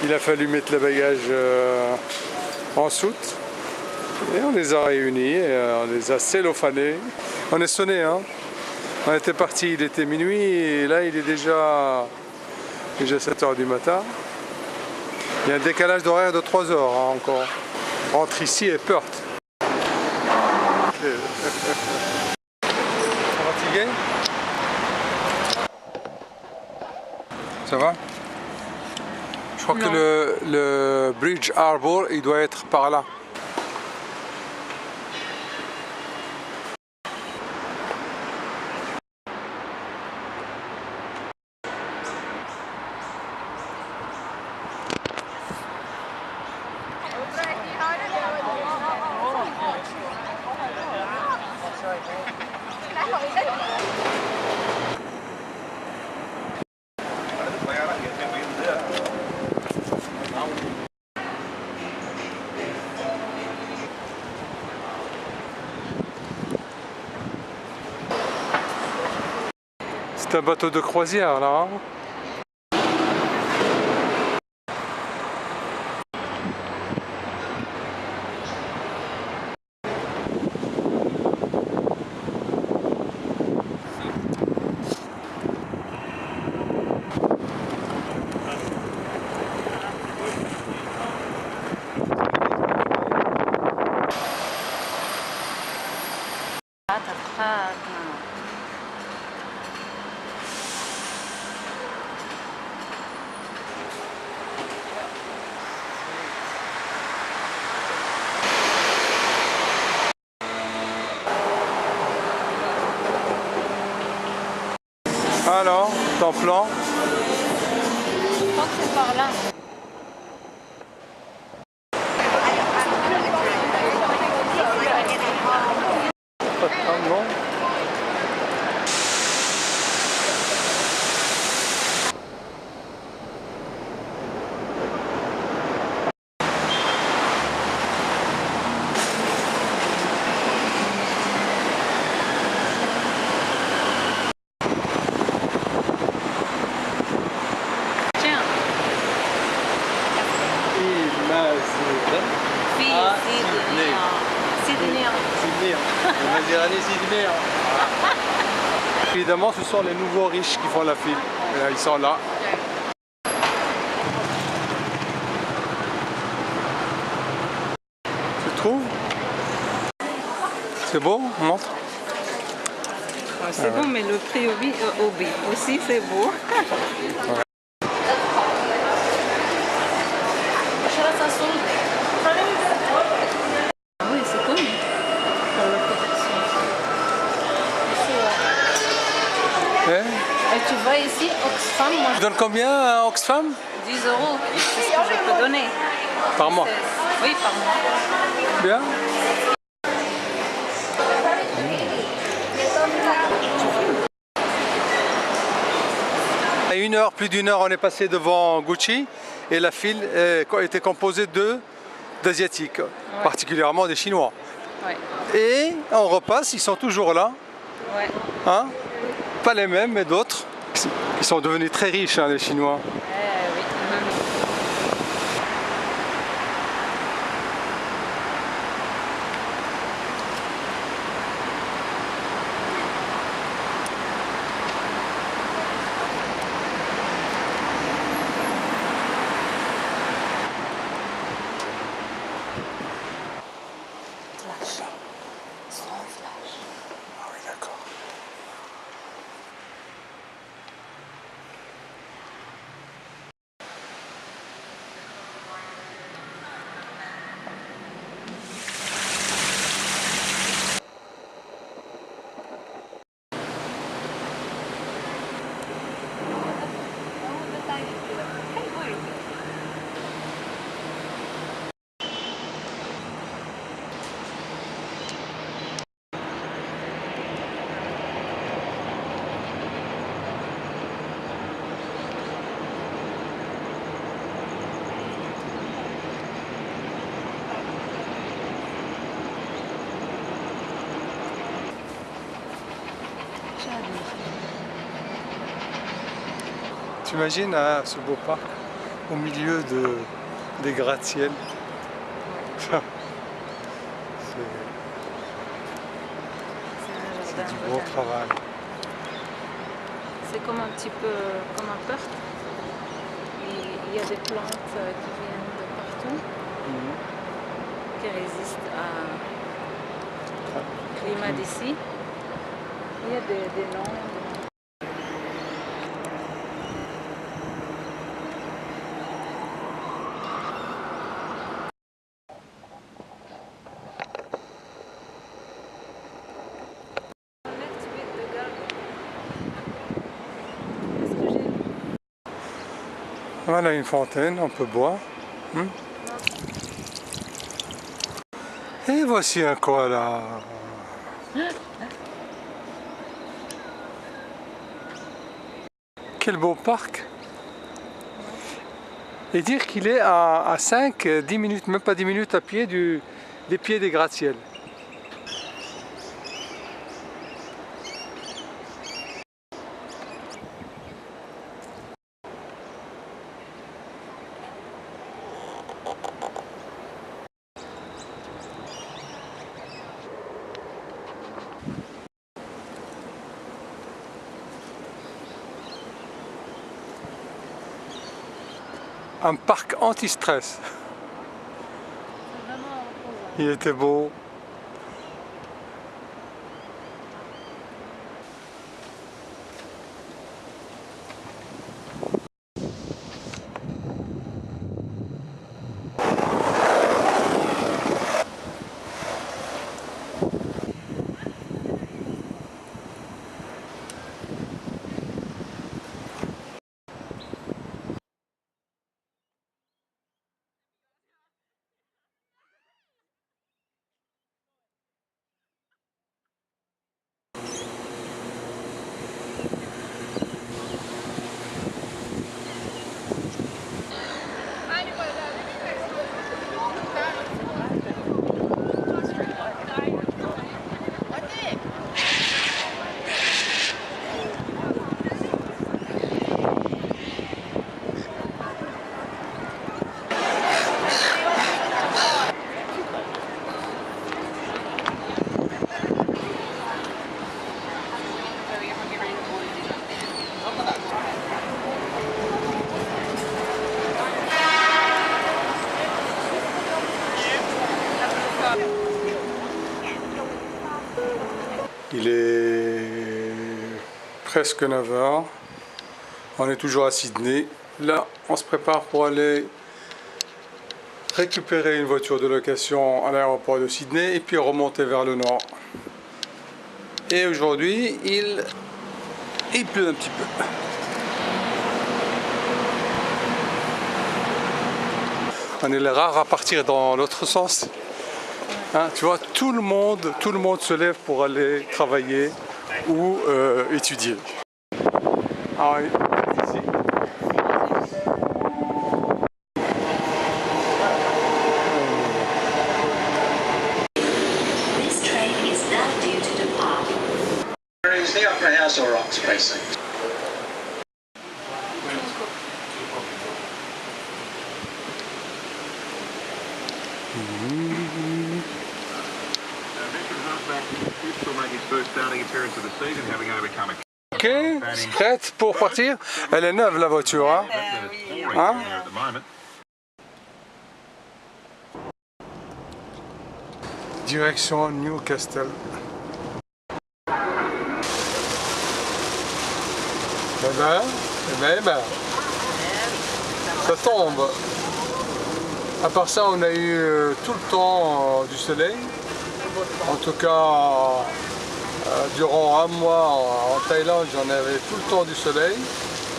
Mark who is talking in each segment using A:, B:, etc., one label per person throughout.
A: Il a fallu mettre les bagages en soute. Et on les a réunis, et on les a cellophanés. On est sonné, hein. On était parti, il était minuit, et là il est déjà 7 h du matin. Il y a un décalage d'horaire de 3 heures hein, encore. Entre ici et Perth. Fatigué? Ça va? Je crois que le Bridge Harbour, il doit être par là. C'est un bateau de croisière là. Hein. Alors, ton plan?
B: Je crois que c'est par là.
A: Pas de tram, non? Évidemment, ce sont les nouveaux riches qui font la file. Ils sont là. Tu trouves? C'est beau? Montre.
B: C'est bon, mais le prix aussi c'est beau.
A: Ouais.
B: Ah oui, c'est cool. Pour la protection. Et tu vois ici, Oxfam, moi
A: Tu donnes combien à Oxfam?
B: 10 €, c'est ce que je peux donner.
A: Par mois?
B: Oui, par mois.
A: Bien. À 1 heure, plus d'1 heure, on est passé devant Gucci et la file était composée d'Asiatiques, particulièrement des Chinois.
B: Ouais.
A: Et on repasse, ils sont toujours là.
B: Ouais.
A: Hein? Pas les mêmes, mais d'autres. Ils sont devenus très riches, hein, les Chinois.
B: Oui.
A: Ah oui, d'accord. T'imagines ce beau parc au milieu des gratte-ciel. C'est du bon travail.
B: C'est comme un petit peu comme un parc. Il y a des plantes qui viennent de partout, qui résistent au climat d'ici. Il y a des noms.
A: Voilà une fontaine, on peut boire. Et voici un koala. Quel beau parc. Et dire qu'il est à 5-10 minutes, même pas 10 minutes à pied des pieds des gratte-ciel. Un parc anti-stress. Il était beau. Il est presque 9 h. On est toujours à Sydney. Là, on se prépare pour aller récupérer une voiture de location à l'aéroport de Sydney et puis remonter vers le nord. Et aujourd'hui, il pleut un petit peu. On est les rares à partir dans l'autre sens. Hein, tu vois, tout le monde se lève pour aller travailler ou étudier. Ah oui, ici.
C: This train is now due to depart.
D: The Opera House or Ox Precinct?
A: Ok, prête pour partir? Elle est neuve la voiture, hein? Hein? Direction Newcastle. Eh ben, ça tombe. À part ça, on a eu tout le temps du soleil. En tout cas, durant un mois en Thaïlande, j'en avais tout le temps du soleil.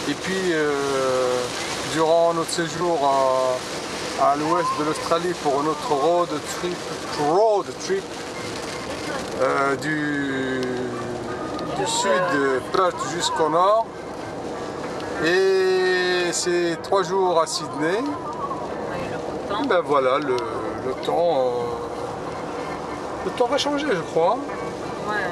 A: Et puis, durant notre séjour à l'ouest de l'Australie pour notre road trip du sud de Perth jusqu'au nord. Et c'est 3 jours à Sydney. Ben voilà, le temps va changer, je crois.
B: Ouais.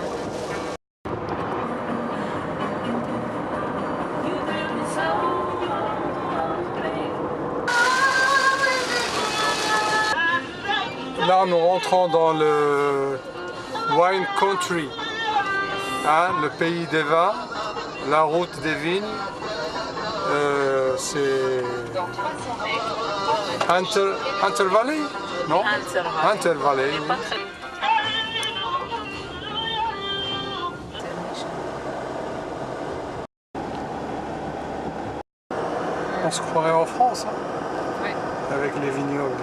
A: Là, nous rentrons dans le Wine Country, hein, le pays des vins, la route des vignes. C'est Hunter Valley? Non? Hunter Valley. Oui. On se croirait en France, hein,
B: Oui.
A: avec les vignobles.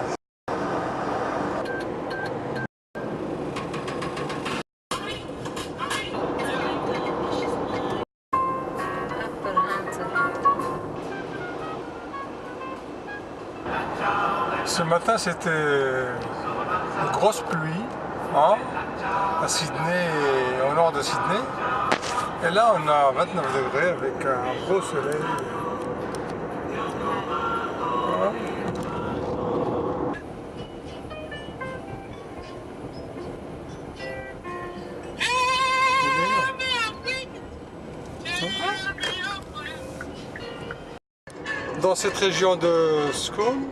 A: Ce matin, c'était une grosse pluie, hein, à Sydney, au nord de Sydney. Et là, on a 29 degrés avec un beau soleil. Voilà. Dans cette région de Scone,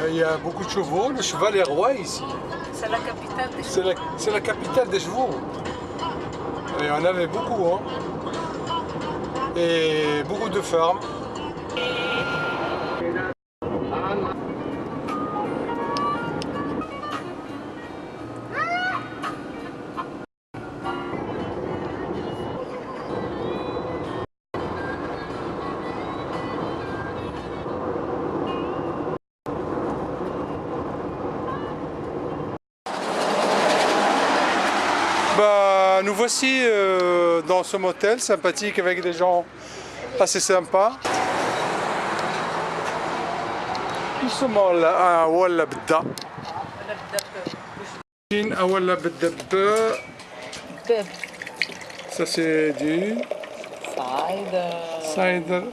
A: il y a beaucoup de chevaux. Le cheval est roi ici.
B: C'est la capitale des chevaux.
A: C'est la capitale des chevaux. Et on avait beaucoup, hein. Et beaucoup de fermes. Bah, nous voici dans ce motel sympathique avec des gens assez sympas. Nous sommes à Walla Bda. À Walla Bda. Ça c'est du cider.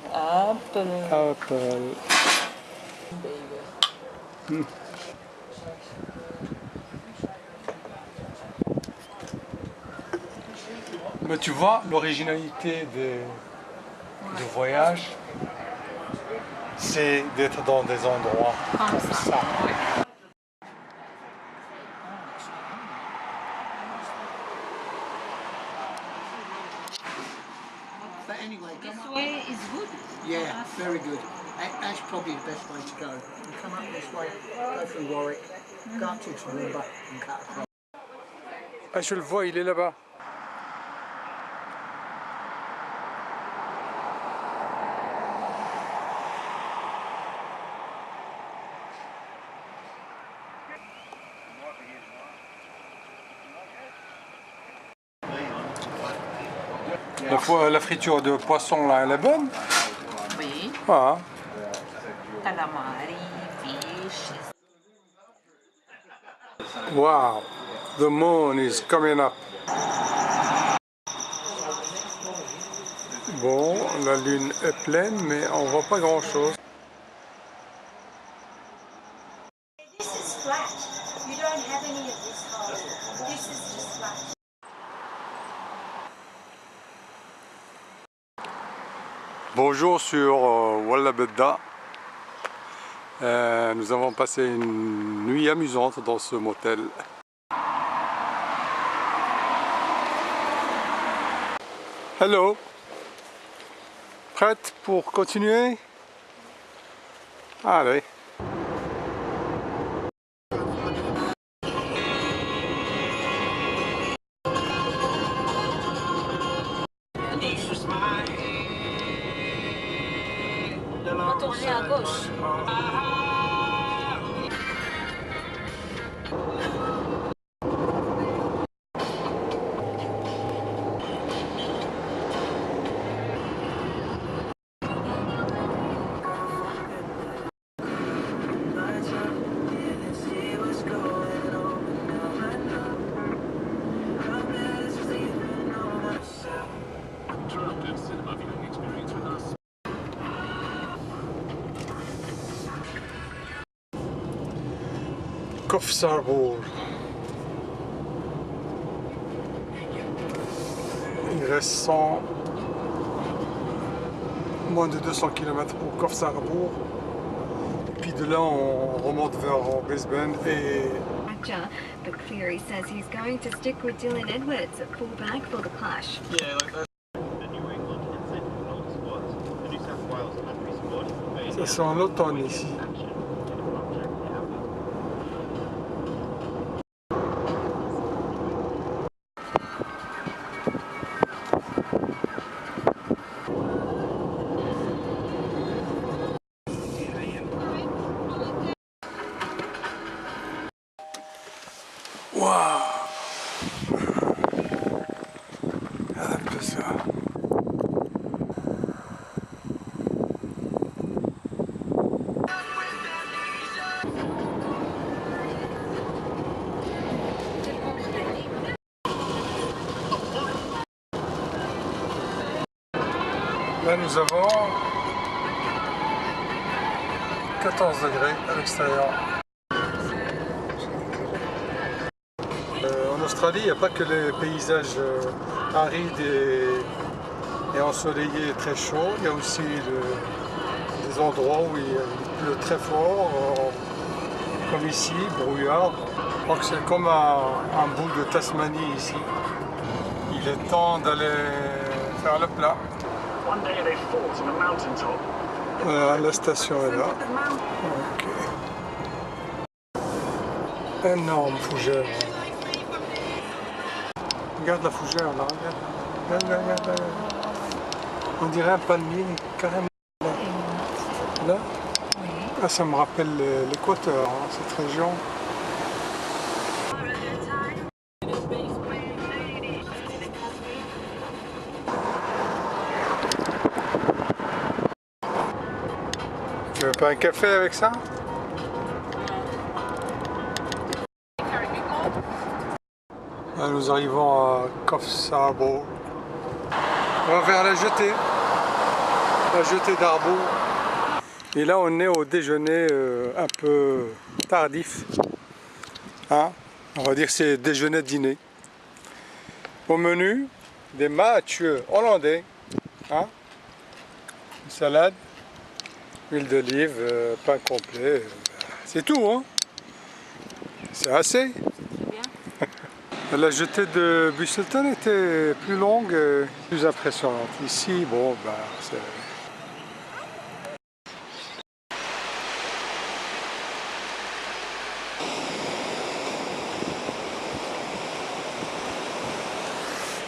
A: Apple. Mais tu vois, l'originalité du voyage, c'est d'être dans des endroits comme ça.
E: But anyway,
B: This way is good.
E: yeah, very good. That's probably the best way to go. You come up this way, go through Warwick, go up to Toowoomba and cut across.
A: Ah, je le vois, il est là-bas. La friture de poisson là, elle est bonne.
B: Oui.
A: Ah.
B: Calamari, fish.
A: Wow, the moon is coming up. Bon, la lune est pleine, mais on voit pas grand chose.
F: This is flat. You don't have any of this hole. This is just flat.
A: Bonjour sur Walla Bda. Nous avons passé une nuit amusante dans ce motel. Hello. Prête pour continuer? Allez.
B: Retournez à gauche.
A: Coffs Harbour. Il reste moins de 200 km pour Coffs Harbour. puis de là on remonte vers Brisbane et...
G: But Cleary says he's going to stick with Dylan Edwards at fullback for the clash.
H: Yeah, like that. The New England and Central North squads, the New South Wales country squad.
A: Ça sent l'automne ici. Waouh! Regarde un peu ça. Là nous avons 14 degrés à l'extérieur. En Australie, il n'y a pas que les paysages arides et ensoleillés et très chauds, il y a aussi des endroits où il pleut très fort, comme ici, brouillard. Je crois que c'est comme un bout de Tasmanie ici. Il est temps d'aller faire le plat. Voilà, la station est là. Okay. Énorme fougère. Regarde la fougère là, regarde. On dirait un palmier, carrément. Là. Ah, ça me rappelle l'équateur, hein, cette région. Tu veux pas un café avec ça? Là, nous arrivons à Coffs Harbour. On va vers la jetée d'Harbour. Et là, on est au déjeuner un peu tardif. Hein? On va dire que c'est déjeuner-dîner. Au menu, des matchs hollandais. Hein? Une salade, huile d'olive, pain complet. C'est tout, hein? C'est assez. La jetée de Busselton était plus longue et plus impressionnante. Ici, bon, ben, c'est...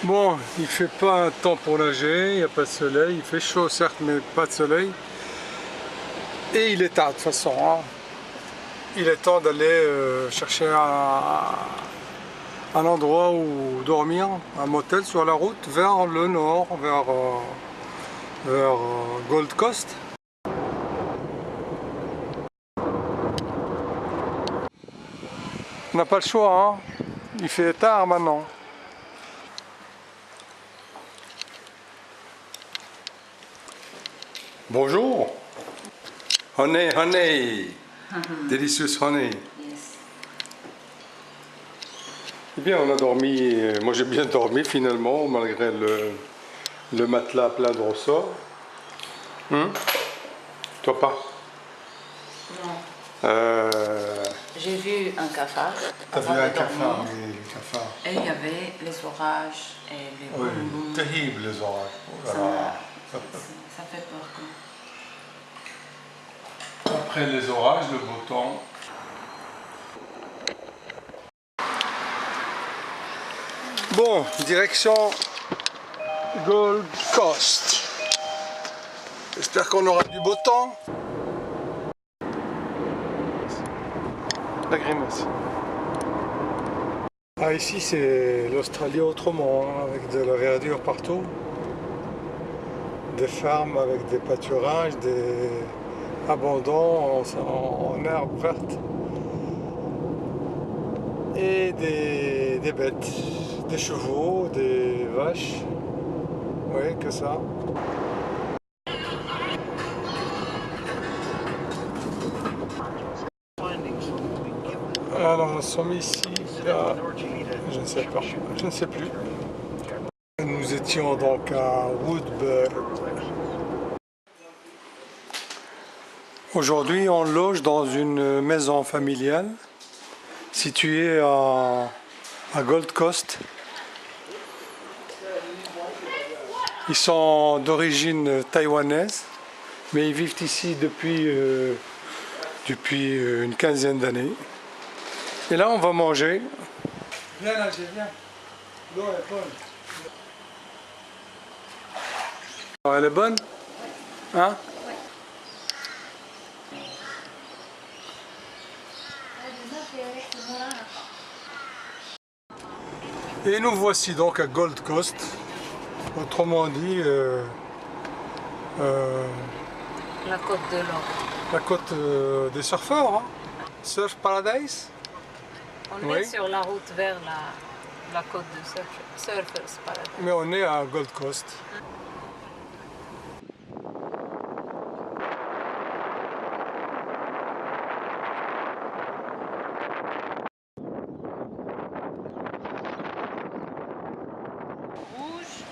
A: Bon, il fait pas un temps pour nager, il n'y a pas de soleil, il fait chaud certes, mais pas de soleil. Et il est tard de toute façon. Hein. Il est temps d'aller chercher un endroit où dormir, un motel sur la route vers le nord, vers Gold Coast. On n'a pas le choix, hein. Il fait tard maintenant. Bonjour. Honey, honey. Delicious honey. Eh bien, on a dormi, moi j'ai bien dormi finalement, malgré le matelas plein de ressorts. Toi pas?
I: Non. J'ai vu un cafard.
A: T'as vu un cafard, oui, le cafard.
I: Et il y avait les orages et les bonbons.
A: Terrible les orages. Oh là là.
I: Ça fait peur.
A: Après les orages, le beau temps. Bon, direction Gold Coast. J'espère qu'on aura du beau temps. La grimace. Ah, ici c'est l'Australie autrement, hein, avec de la verdure partout. Des fermes avec des pâturages, des abondants en herbe verte. Et des bêtes. Des chevaux, des vaches, oui, que ça. Alors nous sommes ici, là, je ne sais pas, je ne sais plus. Nous étions donc à Woodburn. Aujourd'hui, on loge dans une maison familiale située à Gold Coast. Ils sont d'origine taïwanaise, mais ils vivent ici depuis une quinzaine d'années. Et là, on va manger. Viens là, viens. L'eau est bonne. Elle est bonne? Hein? Et nous voici donc à Gold Coast, autrement dit
B: La côte de l'or.
A: la côte des surfeurs, hein? Surf Paradise.
B: On est sur la route vers la côte de Surfers Paradise.
A: Mais on est à Gold Coast.
B: Rouge.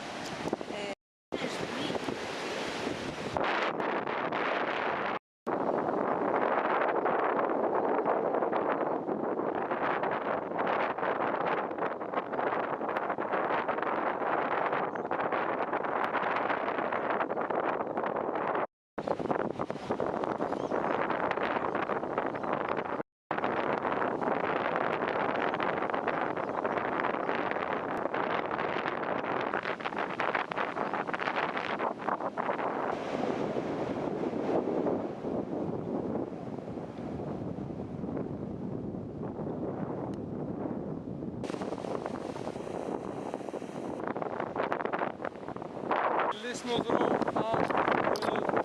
A: Laisse-nous à Gold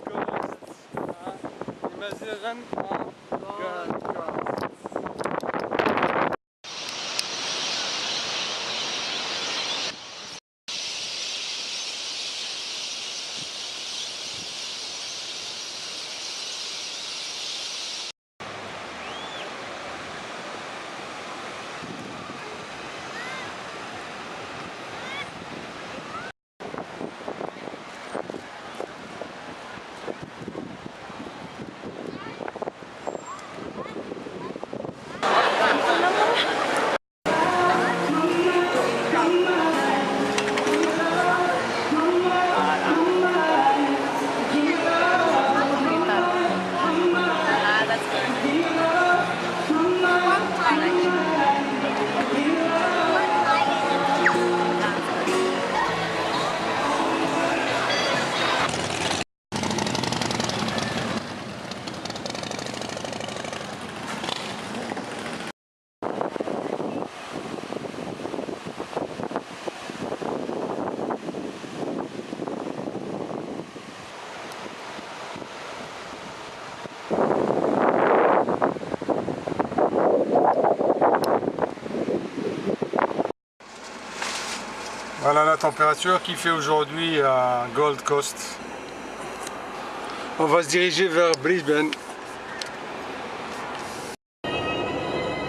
A: Coast. Imagine à Gold Coast. Voilà la température qu'il fait aujourd'hui à Gold Coast. On va se diriger vers Brisbane.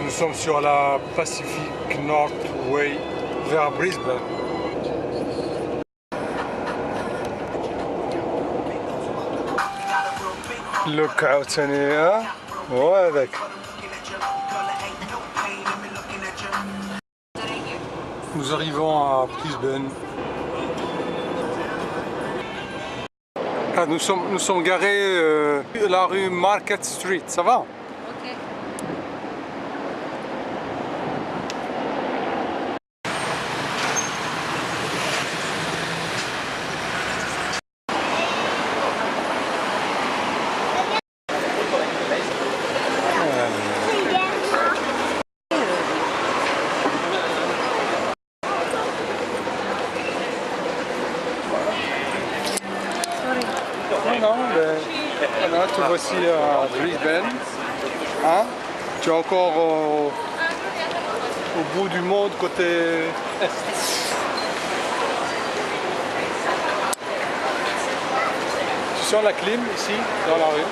A: Nous sommes sur la Pacific North Way vers Brisbane. Look out, Tania. Ouais, d'accord. Nous arrivons à Brisbane. Ah, nous sommes garés la rue Market Street, ça va?
B: Ok.
A: Non, mais voilà, te voici à Brisbane. Hein? Tu es encore au bout du monde côté est. Tu sens la clim ici, dans la rue?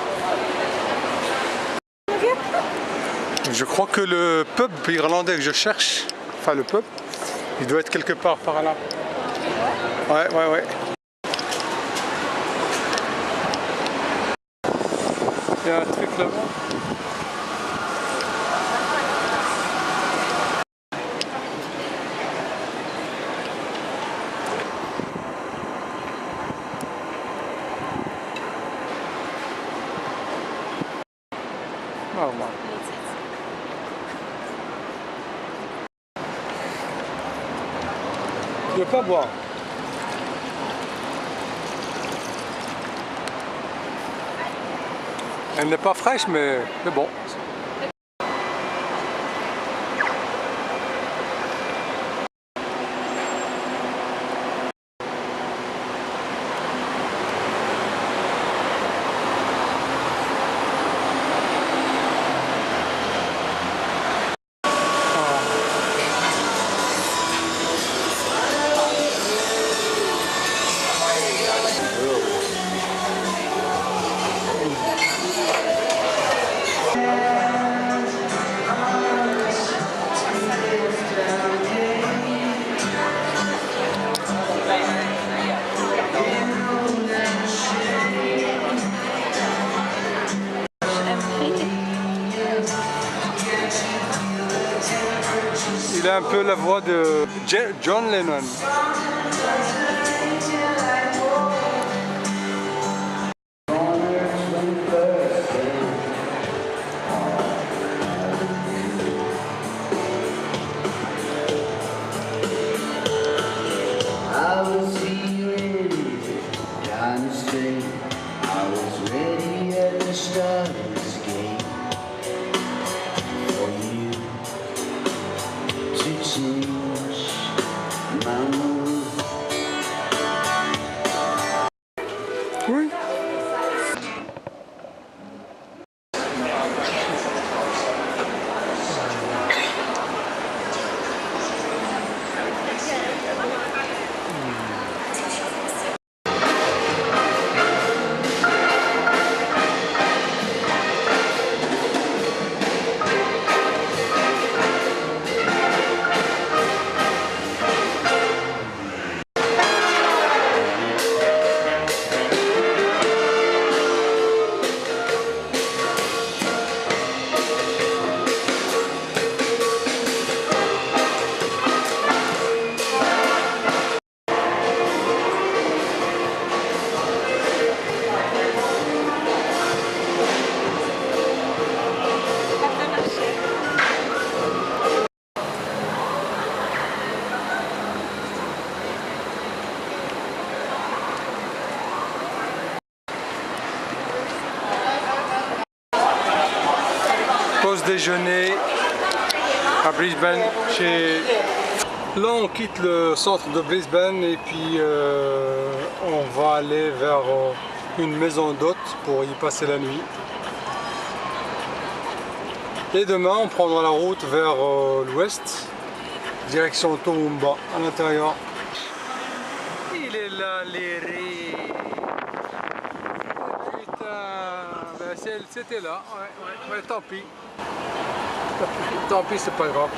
A: Je crois que le pub irlandais que je cherche, enfin le pub, il doit être quelque part par là. Ouais. Il y a un truc là-bas. Normal. Tu veux pas boire? Elle n'est pas fraîche, mais bon. Il a un peu la voix de John Lennon. Oui. Pause déjeuner à Brisbane. Là on quitte le centre de Brisbane et puis on va aller vers une maison d'hôte pour y passer la nuit. Et demain on prendra la route vers l'ouest, direction Toowoomba à l'intérieur. Il est là l'éré. Putain, c'était là, ouais, tant pis. Tant pis, c'est pas grave.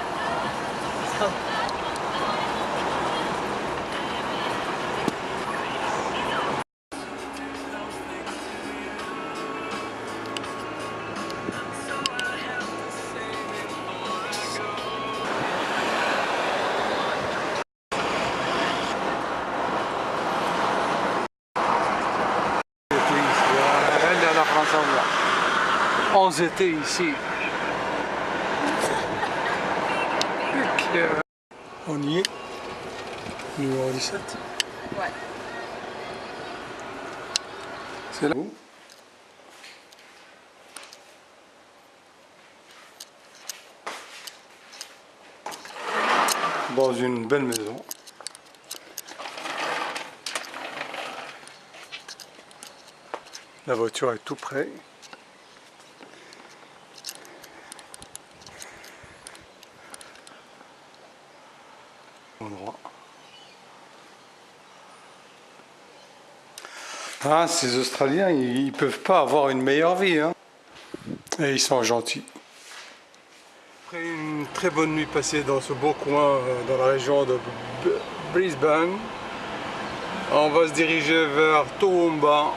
A: On était ici. On y est. Numéro 17.
B: Ouais.
A: C'est là. Dans une belle maison. La voiture est tout près. Endroit. Ah, ces Australiens, ils peuvent pas avoir une meilleure vie, hein. Et ils sont gentils. Après une très bonne nuit passée dans ce beau coin, dans la région de Brisbane, on va se diriger vers Toowoomba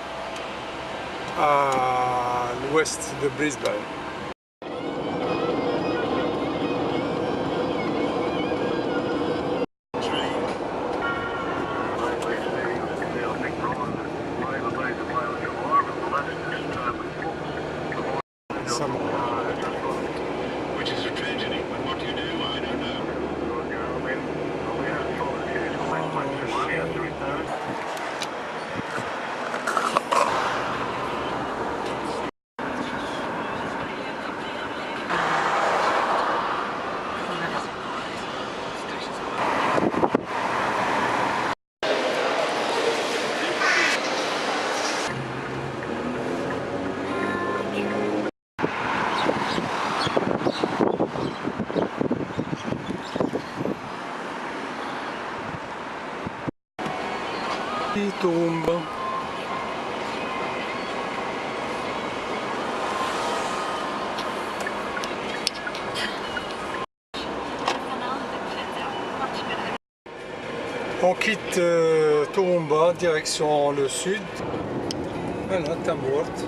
A: à l'ouest de Brisbane.
H: Which is a tragedy, but what do you do? I don't know.
A: Il tombe. On quitte Toowoomba, direction le sud. Voilà, Tamworth.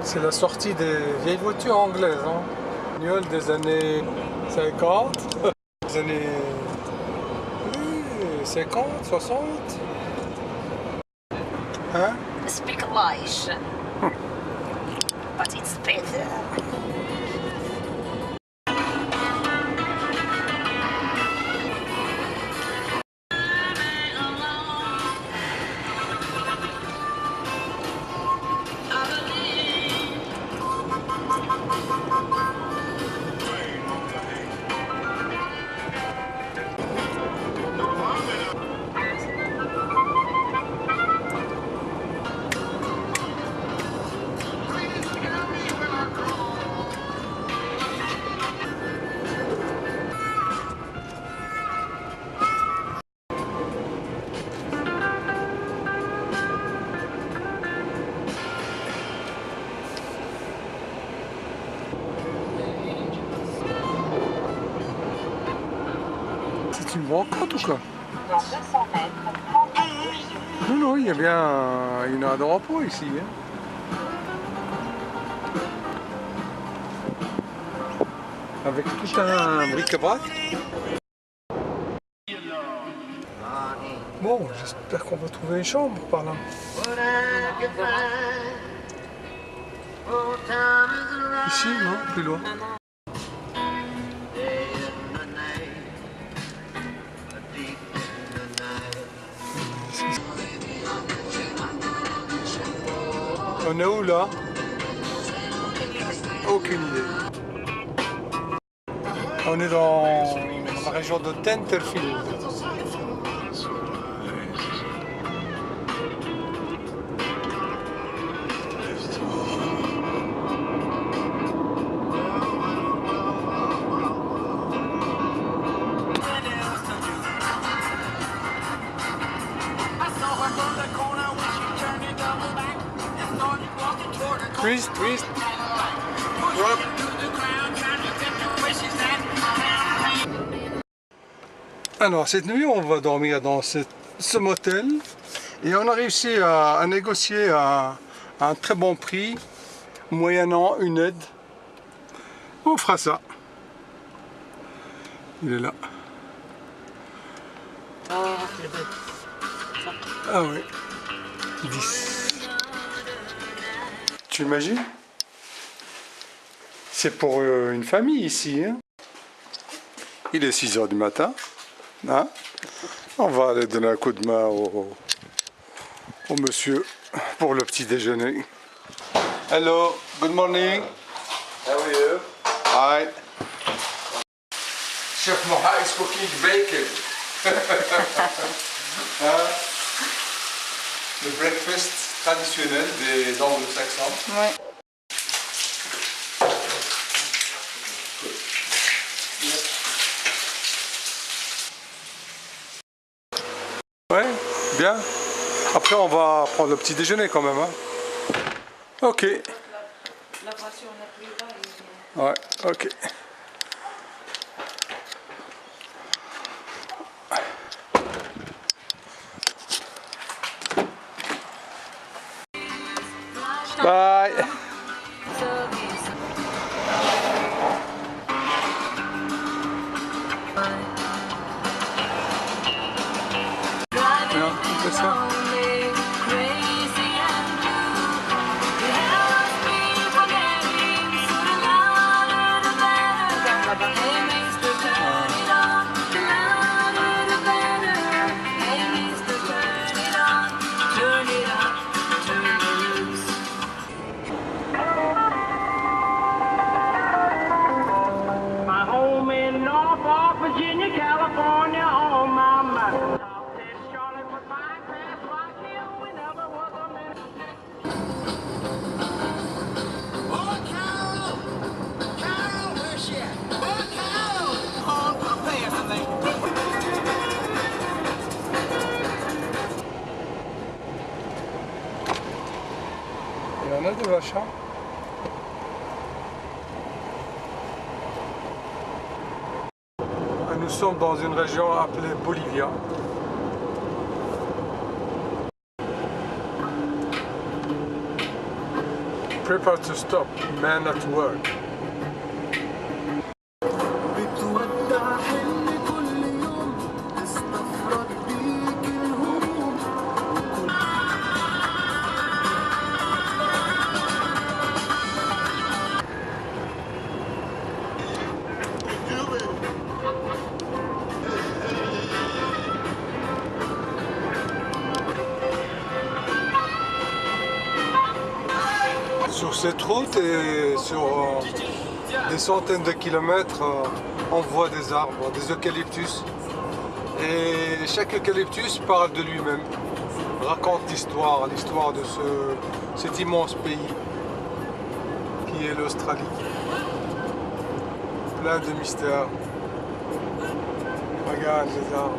A: C'est la sortie des vieilles voitures anglaises, hein. Bagnole des années 50, des années 50, 60. Hein?
F: Speak Welsh. But it's better.
A: C'est une brocante ou quoi? Non, non, il y a bien une heure de repos ici. Hein. Avec tout un bric-à-brac. Bon, j'espère qu'on va trouver une chambre par là. Ici, non? Plus loin. On est où là? Aucune idée. On est dans la région de Tenterfield. Twist, twist. Drop. Alors cette nuit on va dormir dans ce motel et on a réussi à négocier à un très bon prix moyennant une aide. On fera ça. Il est là. Ah oui. 10. Tu imagines? C'est pour une famille ici. Hein? Il est 6 h du matin. Hein? On va aller donner un coup de main au monsieur pour le petit déjeuner. Hello, good morning. How are you? Hi. Chef Moha is cooking bacon. Hein? Le breakfast traditionnel des anglo-saxons.
I: Ouais.
A: Ouais, bien. Après on va prendre le petit déjeuner quand même. Hein. Ok.
B: La voiture n'est plus là.
A: Ouais, ok. Bye. Non, on fait ça.
J: My home in Norfolk, Virginia, California, on my mind. Charlotte was my class, Rock Hill, we never was a minute. Oh, Carol! Carol, where's she at? Oh, Carol! On for the pass, I think.
A: Il y en a des vaches, hein. Nous sommes dans une région appelée Bolivia. Prepare to stop, man at work. Sur cette route et sur des centaines de kilomètres, on voit des arbres, des eucalyptus. Et chaque eucalyptus parle de lui-même, raconte l'histoire de cet immense pays qui est l'Australie. Plein de mystères. Regarde les arbres.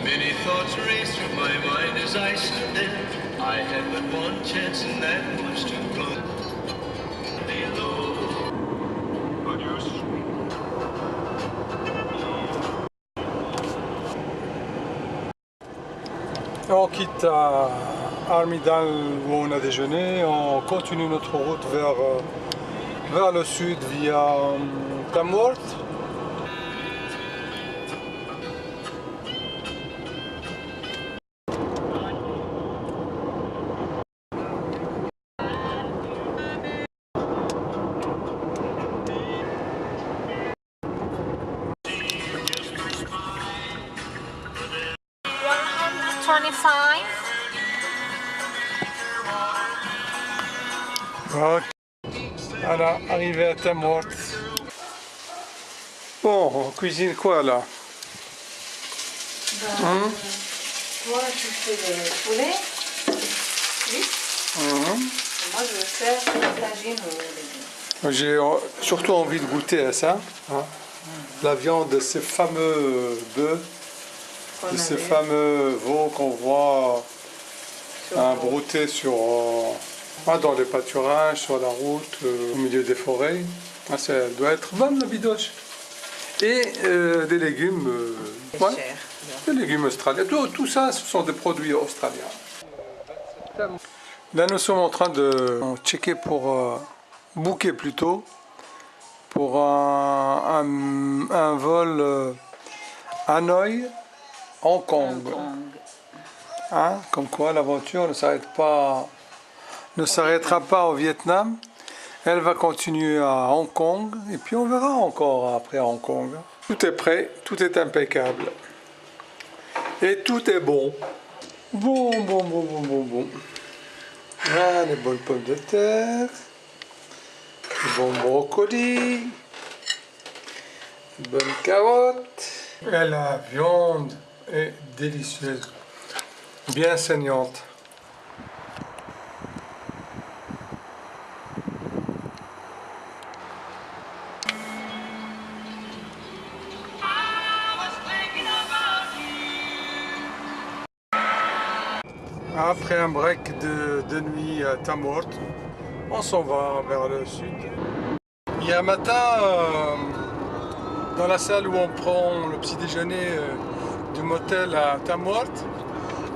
K: Many thoughts race through my mind as I stood there. I had but one chance and that was to go below. Adios.
A: On quitte Armidale où on a déjeuné, on continue notre route vers le sud via Tamworth. Voilà, arrivé à Tamworth. Bon, on cuisine quoi là?
I: Toi, tu fais le poulet. Oui. Moi, je vais faire la tagine aux légumes.
A: J'ai surtout envie de goûter à ça. Hein. La viande de ces fameux bœufs, de ces fameux veaux qu'on voit broutés dans les pâturages, sur la route, au milieu des forêts. Ah, ça doit être bonne la bidoche. Et des légumes.
I: Cher.
A: Des légumes australiens. Tout ça, ce sont des produits australiens. Là, nous sommes en train de checker pour booker plutôt pour un vol Hanoï, Hong Kong. Hein? Comme quoi l'aventure ne s'arrêtera pas au Vietnam. Elle va continuer à Hong Kong et puis on verra encore après Hong Kong. Tout est prêt, tout est impeccable. Et tout est bon. Bon. Ah, les bonnes pommes de terre. Les bons brocolis. Les bonnes carottes. Et la viande est délicieuse. Bien saignante. Après un break de nuit à Tamworth, on s'en va vers le sud. Hier matin, dans la salle où on prend le petit déjeuner du motel à Tamworth,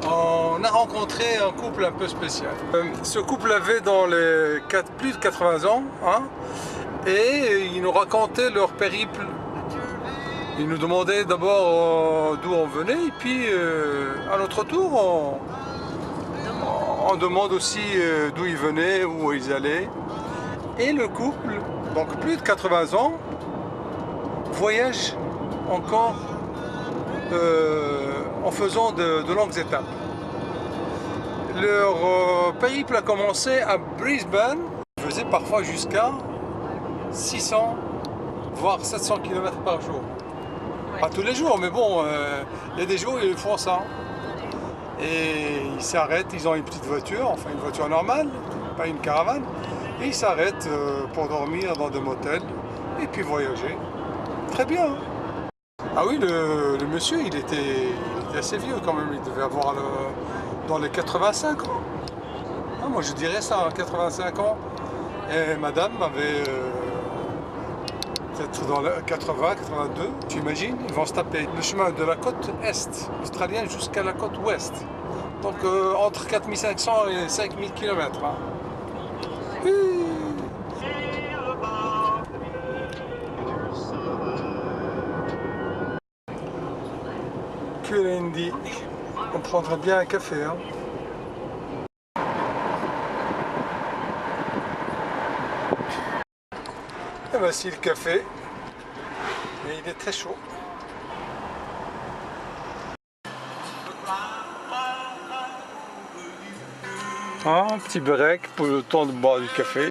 A: on a rencontré un couple un peu spécial. Ce couple avait dans les plus de 80 ans, hein, et ils nous racontaient leur périple. Ils nous demandaient d'abord d'où on venait, et puis à notre tour, on demande aussi d'où ils venaient, où ils allaient. Et le couple, donc plus de 80 ans, voyage encore en faisant de longues étapes. Leur périple a commencé à Brisbane. Ils faisaient parfois jusqu'à 600 voire 700 km par jour. Pas tous les jours, mais bon, il y a des jours où ils font ça. Et ils s'arrêtent, ils ont une petite voiture, enfin une voiture normale, pas une caravane, et ils s'arrêtent pour dormir dans des motels et puis voyager. Très bien. Hein. Ah oui, le monsieur, il était assez vieux quand même, il devait avoir dans les 85 ans. Ah, moi je dirais ça, 85 ans. Et madame avait peut-être dans le 80, 82, tu imagines, ils vont se taper le chemin de la côte est australienne jusqu'à la côte ouest. Donc entre 4500 et 5000 km. Hein. Quelle on prendrait bien un café. Hein. Et voici le café, mais il est très chaud. Un petit break pour le temps de boire du café.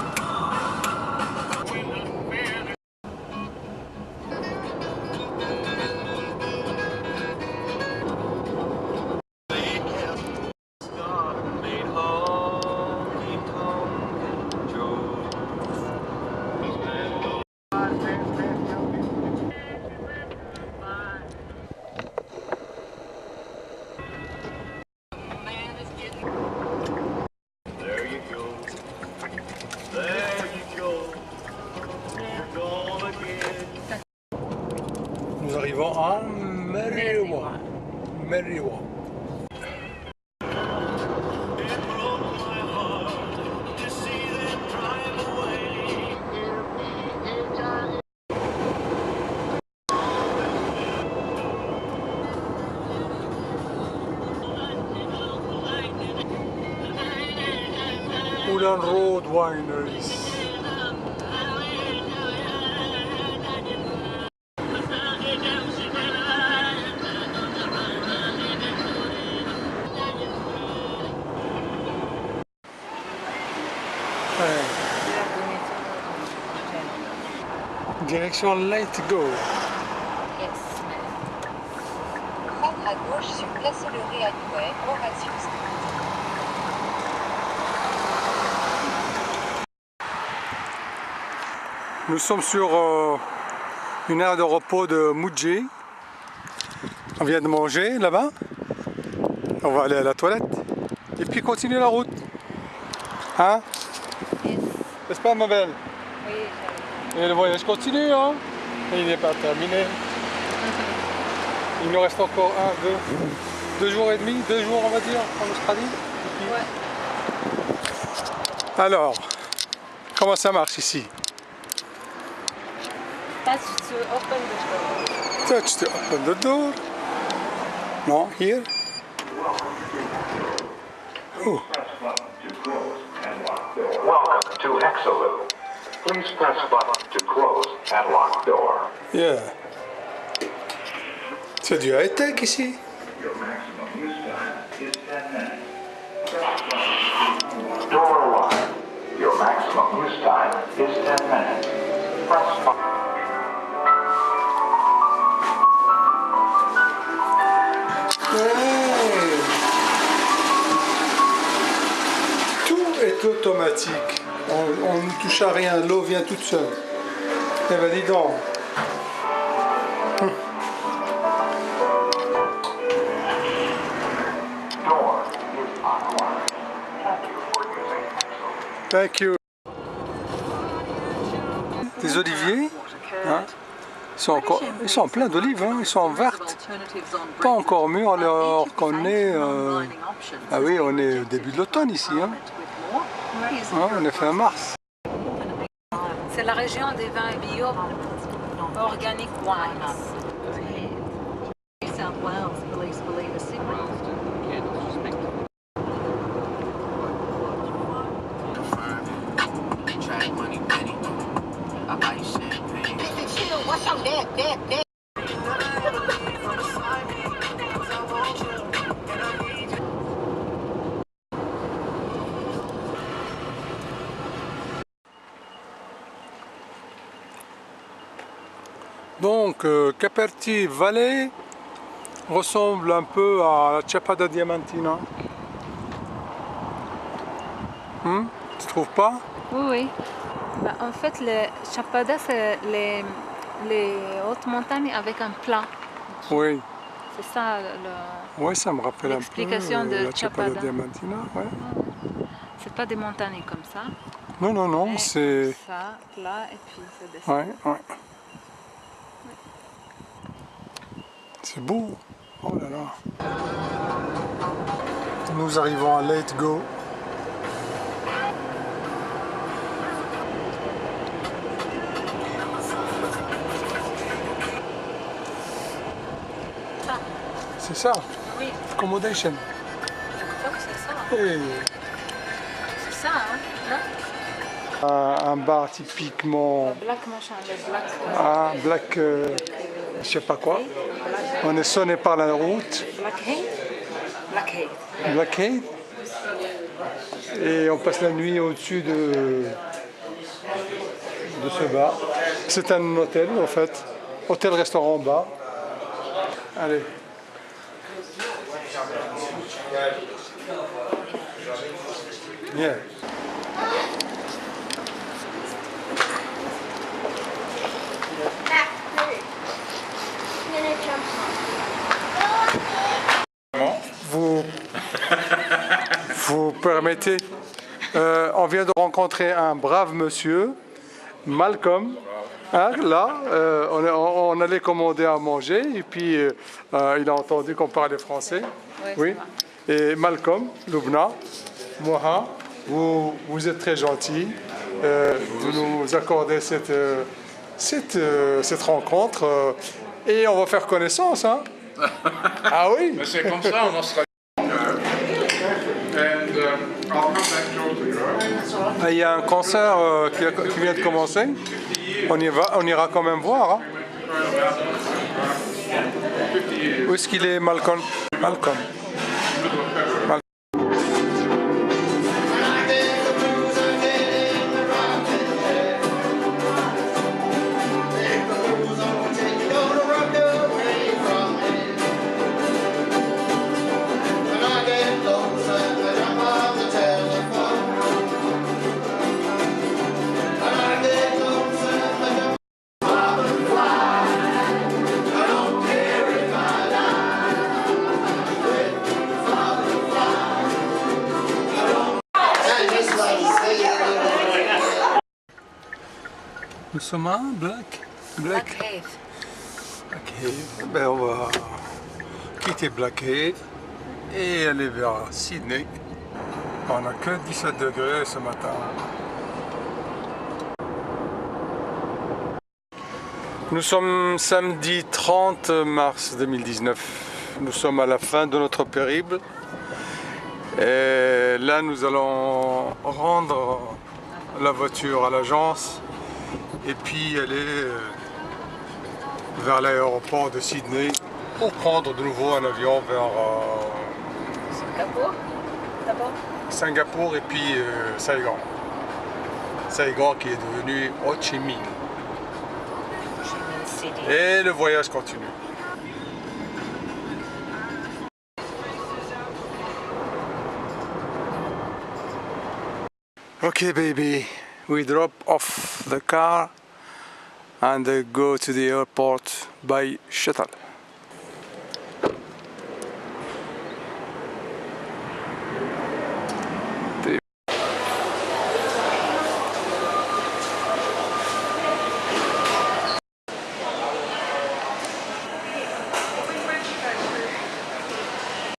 A: Nous arrivons à Merriwa. Ulan Road Wineries. Direction Light Go.
G: Yes. Prendre à gauche sur Place Le Réacouet, Horatius.
A: Nous sommes sur une aire de repos de Mudgee. On vient de manger là-bas. On va aller à la toilette et puis continuer la route. Hein?
B: Yes.
A: N'est-ce pas, ma belle?
B: Oui,
A: et le voyage continue, hein? Et il n'est pas terminé. Il nous reste encore 2 jours et demi, 2 jours on va dire en Australie.
B: Ouais.
A: Alors, comment ça marche ici?
B: Touch to open the door.
A: Touch to open the door. No, here. Oh.
L: Welcome to Exoloo. Please press button to close and lock door.
A: Yeah. C'est du high-tech ici.
L: Door 1. Your maximum use time is 10 minutes. Press button.
A: Hey. Tout est automatique. On ne touche à rien, l'eau vient toute seule. Eh ben dis donc. Thank you. Des oliviers, hein, ils sont pleins d'olives, hein, ils sont vertes, pas encore mûres alors qu'on est, ah oui, on est au début de l'automne ici, hein. Hein, on est fin mars.
B: C'est la région des vins bio, organic wines. New South Wales police believe a sick
A: Donc, Capertee Valley ressemble un peu à la Chapada Diamantina. Tu trouves pas?
B: Oui, oui. Bah, en fait, le Chapada, c'est les hautes montagnes avec un plat.
A: Oui.
B: C'est ça
A: Oui, ça me rappelle un peu
B: l'explication de
A: la Chapada
B: Chapada.
A: Diamantina. Ouais.
B: C'est pas des montagnes comme ça.
A: Non, non, non, c'est...
B: Ça, plat, et puis ça descend.
A: Ouais, ouais. C'est beau. Oh là là. Nous arrivons à Late Go. C'est ça.
B: Oui.
A: Accommodation.
B: Je crois que c'est ça.
A: Hey.
B: C'est ça, hein? Non?
A: Un bar typiquement...
B: Black machin, le black...
A: black... je sais pas quoi. On est sonné par la route.
B: Blackheath? Blackheath.
A: Blackheath. Et on passe la nuit au-dessus de ce bar. C'est un hôtel en fait. Hôtel-restaurant bar. Allez. Yeah. Vous permettez, on vient de rencontrer un brave monsieur, Malcolm. Hein, là, on allait commander à manger et puis il a entendu qu'on parlait français. Oui. Et Malcolm, Lubna, Moha, vous êtes très gentil. Vous nous accordez cette rencontre et on va faire connaissance. Hein. Ah oui.
M: C'est comme ça en Australie.
A: Il y a un concert qui vient de commencer. On ira quand même voir. Hein. Où est-ce qu'il est, Malcolm? Malcolm. Nous sommes à Blackheath. Ok, ben on va quitter Blackheath et aller vers Sydney. On n'a que 17 degrés ce matin. Nous sommes samedi 30 mars 2019. Nous sommes à la fin de notre périple. Et là, nous allons rendre la voiture à l'agence et puis aller vers l'aéroport de Sydney pour prendre de nouveau un avion vers
B: Singapour d'abord.
A: Singapour et puis Saigon. Saigon qui est devenu Ho Chi Minh. Et le voyage continue. Okay, baby, we drop off the car and go to the airport by shuttle.